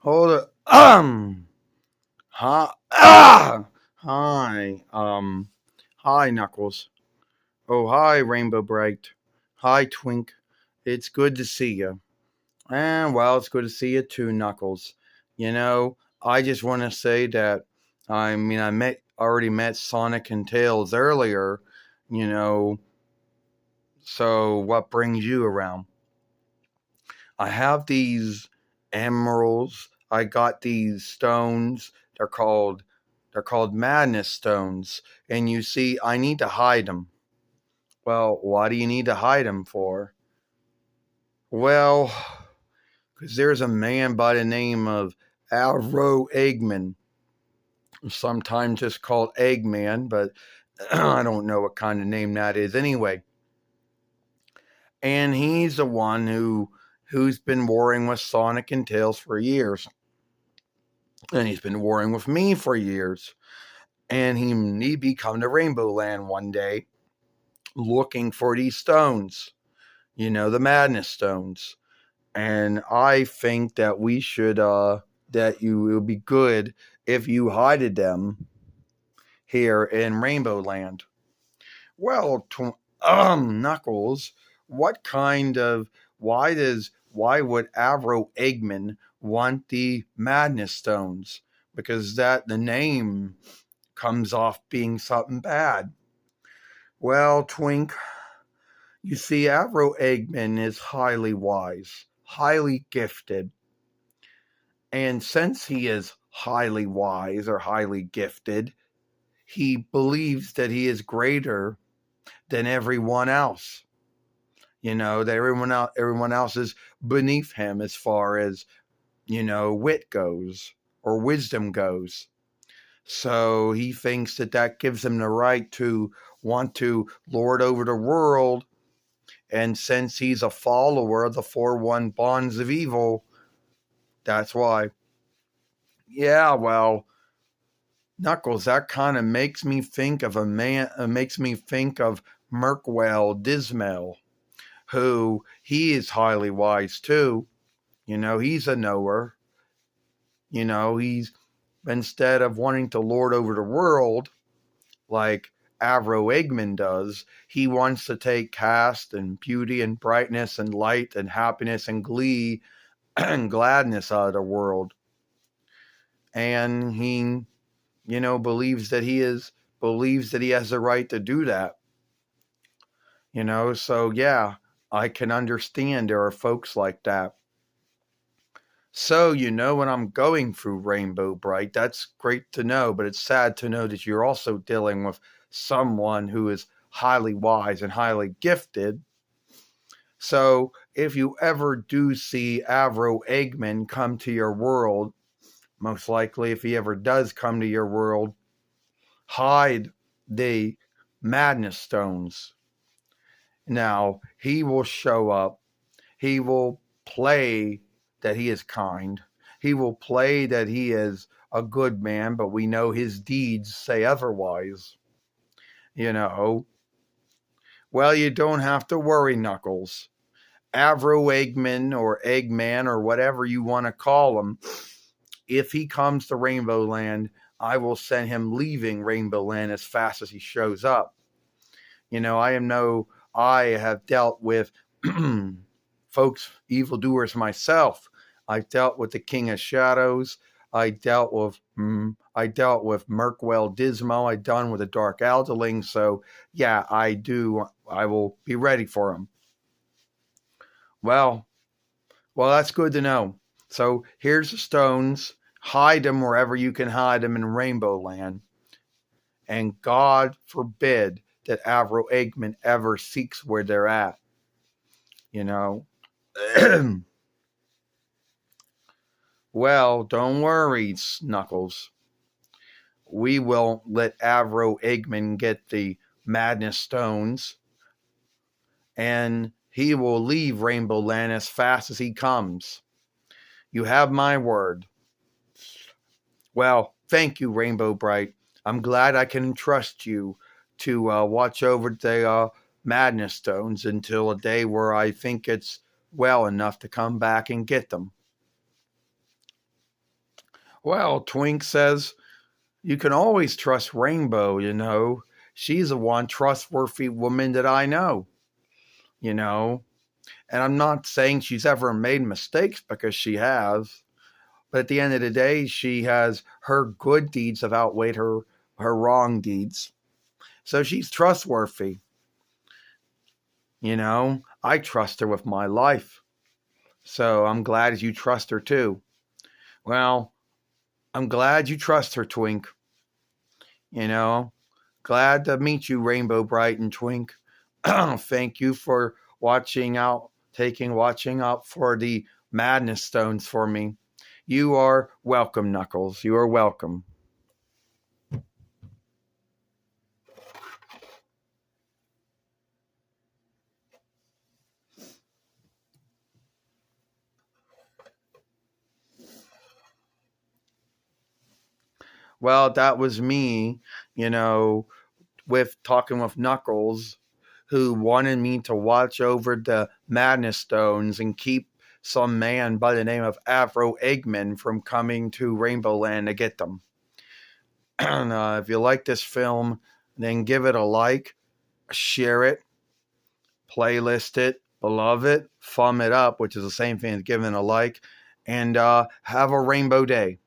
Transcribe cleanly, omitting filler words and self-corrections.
Hold it. Hi. Hi. Hi, Knuckles. Oh, hi, Rainbowbrite. Hi, Twink. It's good to see you. And well, it's good to see you too, Knuckles. I just want to say that I already met Sonic and Tails earlier. You know, so what brings you around? I have these emeralds. I got these stones. They're called they're called madness stones. And you see, I need to hide them. Well, why do you need to hide them for? Well, because there's a man by the name of Alro Eggman, sometimes just called Eggman, but I don't know what kind of name that is anyway. And he's the one who's been warring with Sonic and Tails for years. And he's been warring with me for years. And he come to Rainbow Land one day looking for these stones, the madness stones. And I think that we should that you it would be good if you hided them here in Rainbow Land. Well, Knuckles, what kind of why would Avro Eggman want the madness stones? Because that the name comes off being something bad. Well, Twink, you see, Avro Eggman is highly wise, highly gifted. And since he is highly wise or highly gifted, he believes that he is greater than everyone else. That everyone else is beneath him as far as, wit goes or wisdom goes. So he thinks that gives him the right to want to lord over the world. And since he's a follower of the 4-1 bonds of evil, that's why. Yeah, well, Knuckles, that kind of makes me think of Merkwell Dismal, who he is highly wise too. He's a knower. He's instead of wanting to lord over the world like Avro Eggman does, he wants to take caste and beauty and brightness and light and happiness and glee and gladness out of the world. And he, believes that he has the right to do that. So yeah, I can understand there are folks like that. So, when I'm going through Rainbowbrite, that's great to know, but it's sad to know that you're also dealing with someone who is highly wise and highly gifted. So, if you ever do see Avro Eggman come to your world, most likely if he ever does come to your world, hide the madness stones. Now, he will show up. He will play that he is kind. He will play that he is a good man, but we know his deeds say otherwise. Well, you don't have to worry, Knuckles. Avro Eggman or Eggman or whatever you want to call him, if he comes to Rainbow Land, I will send him leaving Rainbow Land as fast as he shows up. I have dealt with folks, evildoers myself. I've dealt with the King of Shadows. I dealt with Merkwell Dismo. I done with the Dark Alderling. So yeah, I will be ready for him. Well, that's good to know. So here's the stones. Hide them wherever you can hide them in Rainbow Land. And God forbid that Avro Eggman ever seeks where they're at. Well, don't worry, Knuckles. We won't let Avro Eggman get the madness stones. And he will leave Rainbow Land as fast as he comes. You have my word. Well, thank you, Rainbowbrite. I'm glad I can trust you to watch over the madness stones until a day where I think it's well enough to come back and get them. Well, Twink says, you can always trust Rainbow, you know. She's the one trustworthy woman that I know, you know. And I'm not saying she's ever made mistakes, because she has. But at the end of the day, she has her good deeds have outweighed her wrong deeds. So she's trustworthy. You know, I trust her with my life. So I'm glad you trust her too. Well, I'm glad you trust her, Twink. You know, glad to meet you, Rainbowbrite and Twink. Thank you for watching out for the madness stones for me. You are welcome, Knuckles. You are welcome. Well, that was me, you know, with talking with Knuckles, who wanted me to watch over the Madness Stones and keep some man by the name of Afro Eggman from coming to Rainbowland to get them. And, if you like this film, then give it a like, share it, playlist it, love it, thumb it up, which is the same thing as giving a like, and have a rainbow day.